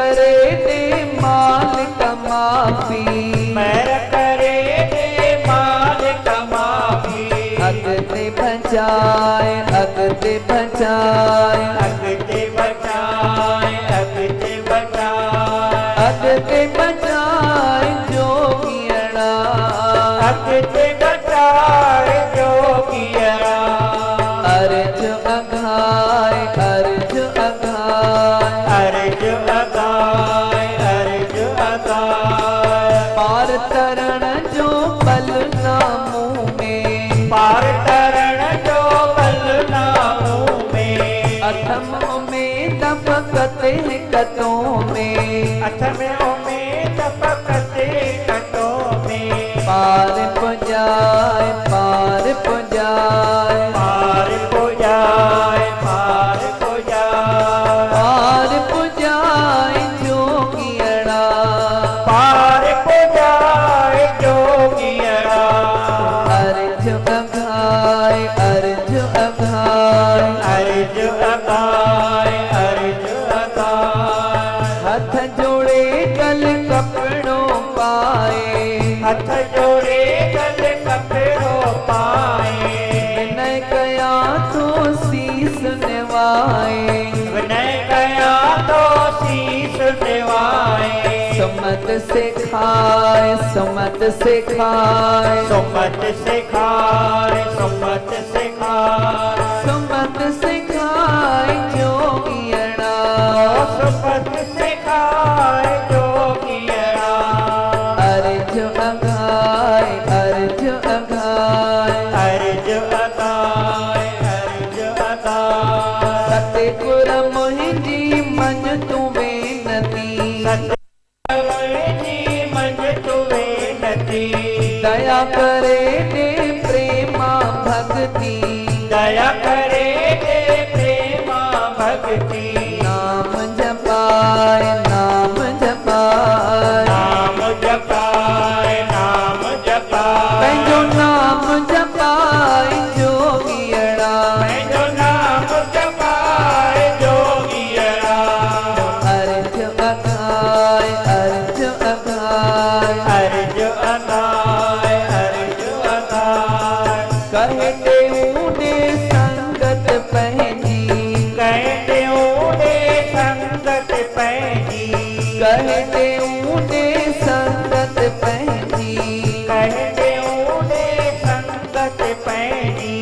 करे दे मालिक माफी, मेरा करे दे मालिक माफी। अगते बचाए अगते बचाए अगते बचाए अगते बचाए अगते बचाए जोगियड़ा, अगते बचाए जोगियड़ा। अर्ज अघाए अर्ज अघाए अर्ज अगाए अर्ज अगाए। पार तरण जो बल ना मुँह में, पार तरण जो बल ना मुँह में। अथम में दपकते कतों में, अथमों में दपकते कटों में। पार पुजाए पार पुजाए पार पुजाए पार पुजाए। पार पुजाए जोगियड़ा, पार पुजाए जोगियड़ा। अर्ज अघाए अर्ज अघाए अर्ज अगाए अर्ज अगाए। हथ जोड़े गल कपड़ों पाए, हथ जोड़े गल कपड़ों पाए। विनय गया तो शीस निवाए, विनय गया तो शीस निवाए। सुमत से खाए सुमत से खाए सुमत से खाए सुमत से खाए। सुमत से खाए जोगियड़ा, सुमत से खाए जोगियड़ा। अर्ज अघाए अर्ज अघाए अर्ज अगाए अर्ज अगाए। सतगुर मुंहिंजी मन तू बेनती, जी मन तुवे नती। दया करे दे प्रेमा भक्ति, दया करे दे प्रेमा भक्ति। नाम जपाए नाम जपाए नाम जपाए नाम जपाए। पंहिंजो नाम जपाए जोगियड़ा, जो नाम जपाए जोगियड़ा। अर्ज अघाए अर्ज अघाए अर्ज अगाए अर्ज अगाए। कहे देऊने संगत पंहिंजी, कहते ऊने संगत पैजी। कहे देऊने संगत पंहिंजी, कहते ऊने संगत पैजी।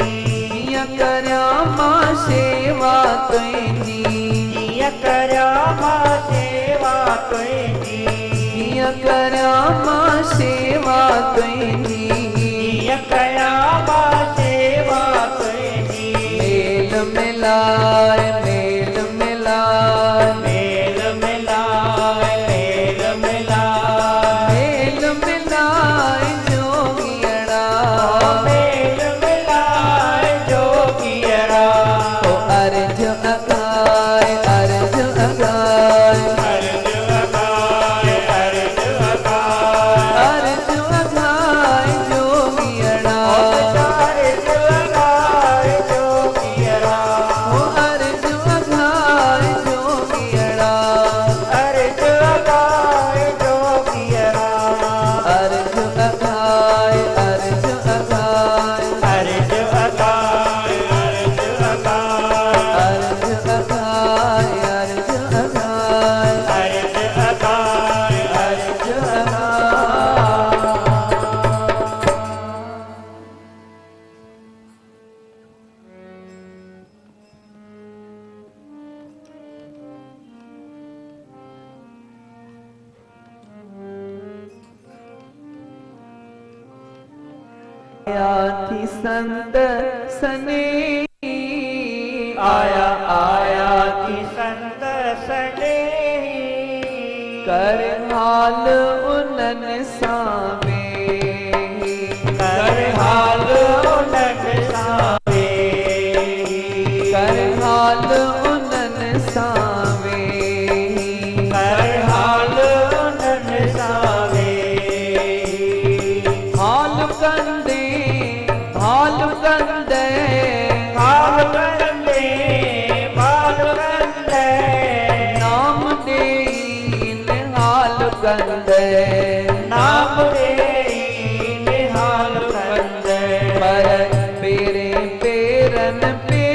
जिया करया मां सेवा तुंहिंजी, जिया करया मां सेवा तुंहिंजी। जिया करया मां सेवा तुंहिंजी, जिया करया मां सेवा तुंहिंजी। मेल मिलाए मेल मिलाए मेल मिलाए मेल मिलाए। मेल मिलाए जोगियड़ा, मेल मिलाए जोगियड़ा। ओ अर्ज अघाए अर्ज अघाए अर्ज अगाए अर्ज अगाए। अर्ज अघाए जोगियड़ा, अर्ज अगाए जोगियड़ा। ओ अर्ज अघाए जोगियड़ा, अर्ज अगाए जोगियड़ा। अर्ज अघाए अर्ज अघाए अर्ज अगाए अर्ज अगाए। अर्ज अघाए अर्ज अघाए अर्ज अगाए अर्ज अघाए। आया थी संत सने, आया आया की संत सने। कर हाल उनन सावे, कर हाल उनन सावे। कर हाल उनन सावे, कर हाल उनन सावे। हाल कंदे हाल कंदे हाल कंदे हाल कंदे। नाम देई कंदे नाम रे निहाल कंदे पर पेरे पेरन पे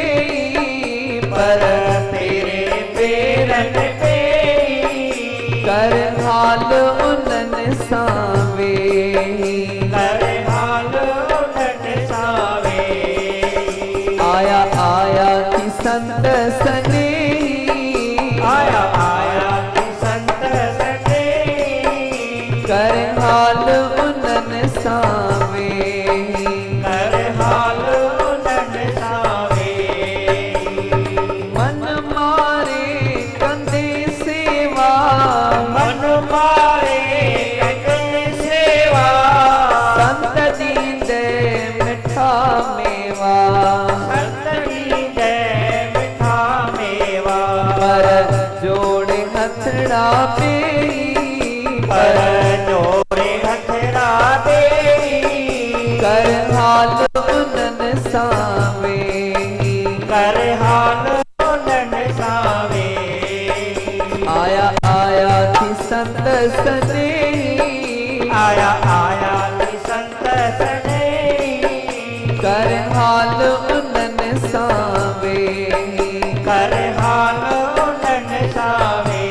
पर तेरे पेरन पे कर हाल उनन सावे कर हाल उनन सावे आया आया कि संत सने आया आया कि संत सने कर हाल उनन सावे कर हाल उनन सावे मन मारे कंदे सेवा मन मारे कंदे सेवा संत दींदे मिठा मेवा संत दींदे मिठा मेवा पर जोड़े हथड़ा पे पर जोड़े हथरा दे कर हाल उनन सावे कर हाल उनन सावे आया आया कि संत सने आया आया कि संत सने कर हाल उनन सावे कर हाल उनन सावे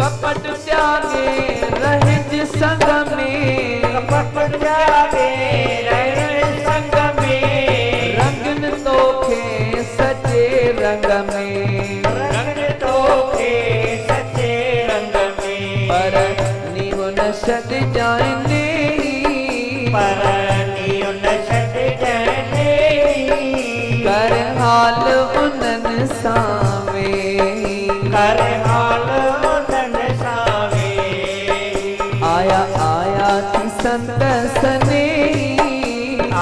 कपट त्यागे रहज संग में कपट जागे रहन संग में रंगन तोखे सचे रंग में रंग तोखे सच्चे रंग में पर निहो न छड़ जाने पर नियो न छड़ जाने कर हाल उनन सावे कर हाल उनन सावे आया आया कि संत सने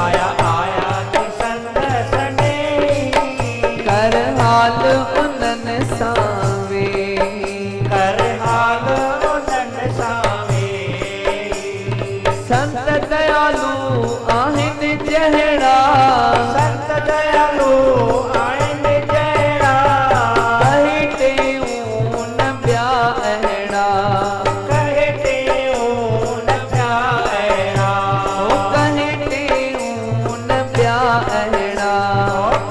आया आया कि संत सने कर हाल उनन सावे कर हाल उनन सावे संत दयालु आहिन जहड़ा संत दयालु आइन जड़ा कहते ऊन ब्याहड़ा कहते ऊन प्यारा कहते ऊन ब्याहड़ा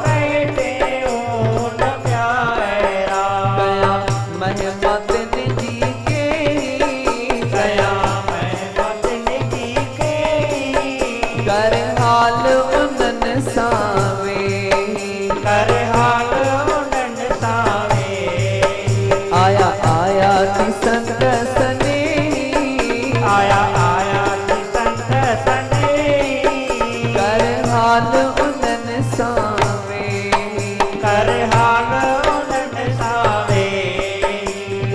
कहते ऊन प्यारा गया महिमा तिन जी के गया मैं मदन जी के कर हाल उनन सावे कर हाल उनन सावे आया आया कि संत सने आया आया कि संत सने कर हाल उनन सावे कर हाल उनन सावे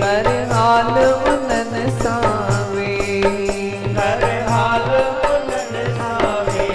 कर हाल उनन सावे कर हाल उनन सावे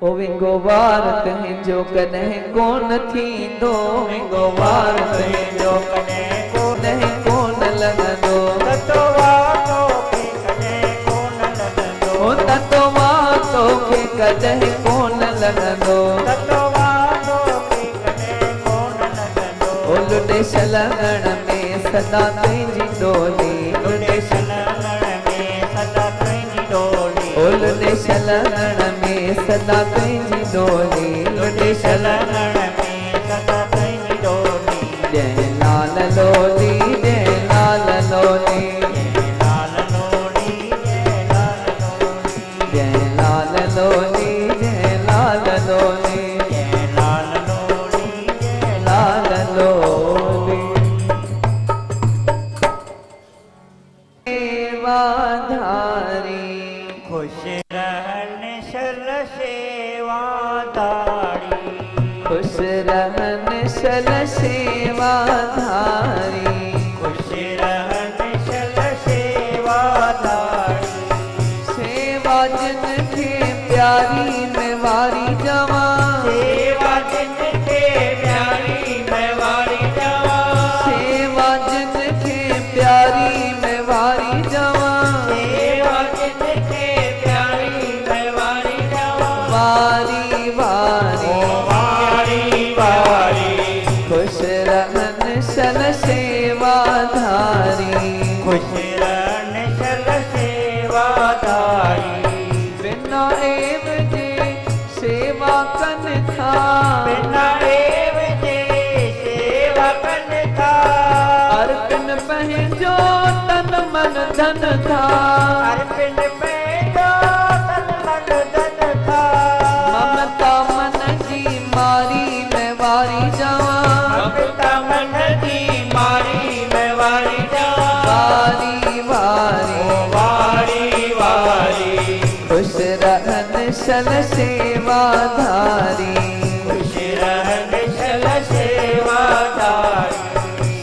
ओ विंगो वार कहीं जो कन्ह कोन थींदो विंगो वार कहीं जो कने को नहीं कोन लॻंदो ततो वातो के कने को न लगंदो ओ ततो मां तोखे कॾहिं कोन लॻंदो ततो वातो के कने को न लगंदो ओ लुॾे छलंगण में सदा तुंहिंजी डोली लुॾे छलंगण में सदा तुंहिंजी डोली ओ लुॾे छलंगण में सदा तुंहिंजी डोली लुॾे छलंगण में सदा तुंहिंजी डोली जय लाल लोली जय लाल लोली जय लाल लोली जय लाल लोली जय लाल लोली जय लाल लोली जय लाल लोली जय लाल लोली सेवाधारी खुश रहन शल सेवा धारी खुश रहन सल सेवा धारी खुश रहन शल सेवा धारी सेवा जिन के प्यारी में वारी जवा सेवा जिनके प्यारी मैं वारी जावा सेवा जिन के प्यारी में वारी जवा सेवा जिनके प्यारी मैं वारी जावा वारी वारी ओ वारी वारी खुश रहन सल सेवा धारी खुश रहन शल सेवा धारी बिना एव जे सेवा कन था बिना एव जे सेवा कन था अर्पण पहजो तन मन धन था अर्पण पैदा तन मन धन था ममता मन जी मारी मैं वारी जावा ममता मन की मारी मैं वारी जावा वारी वारी ओ वारी वारी खुश रहन सल सेवा धारी खुश रहन शल सेवा धारी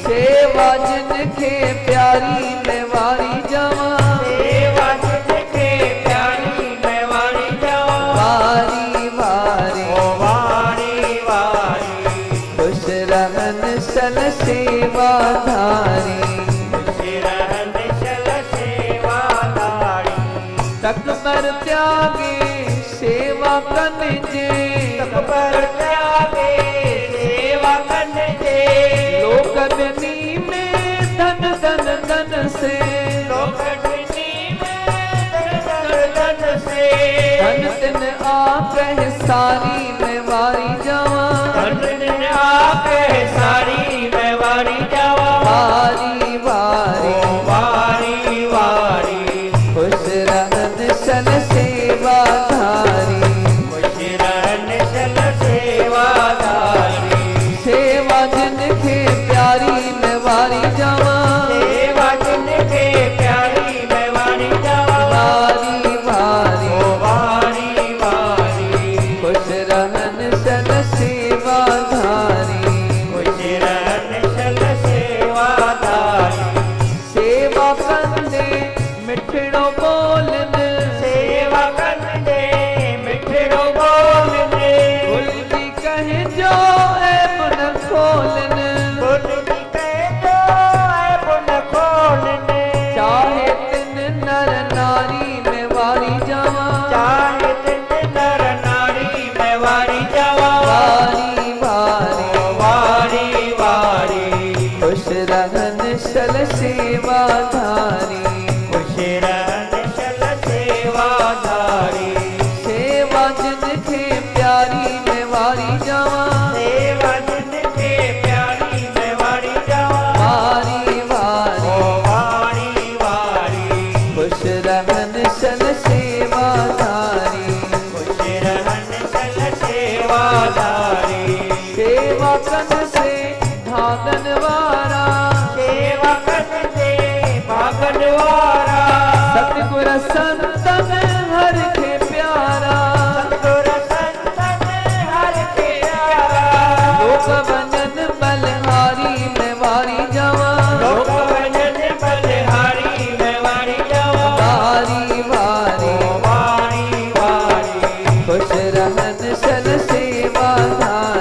सेवा जिनके प्यारी मैं वारी जावा सेवा जिनके प्यारी मैं वारी जावा वारी वारी ओ वारी वारी खुश रहन सल सेवा धारी खुश रहन शल सेवा धारी तक पर त्यागे सेवा कन जे पर त्यागे सेवा कन जे लोक बनी में धन धन धन से लोकटनी में धन धन से धन तिन आकह सारी मैं वारी जावा धन दिन आके सारी मैं वारी जावा वारी ओ वारी वारी वारी खुश रहन सल सेवा धारी खुश रहन शल सेवा धारी सेवा जिनके प्यारी मैं वारी जावा सेवा जिनके प्यारी मैं वारी जावा वारी वारी ओ वारी वारी खुश रहन सल सेवा धारी खुश रहन शल सेवा धारी सेवा कंदे मिठड़ो बोलन सेवा कंदे मिठड़ो बोलने गुलजी कहे जो ए मन खोलन बुन की कह दो ऐ बुन खोलने चाहे तिन नर नारी में वारी जावा चाहे दिन नर नारी मैं वारी जावा वारी वारी ओ वारी वारी खुश रहन सल सेवा धारी खुश रहन शल सेवा धारी सेवा जिनके प्यारी में वारी जावा सेवा जिनके प्यारी मैं वारी जावा वारी वारी ओ वारी वारी खुश रहन सल सेवा धारी खुश रहन शल सेवा धारी सेवा कन से भागन वारा सेवा कन से भागन वारा सतगुर संतन हर के प्यारा सतगुर संतन हर के प्यारा लोक बनन बलहारी में वारी जावा लोक भजन बलिहारी मैं वारी जावा वारी वारी ओ वारी वारी खुश रहन सल सेवा धारी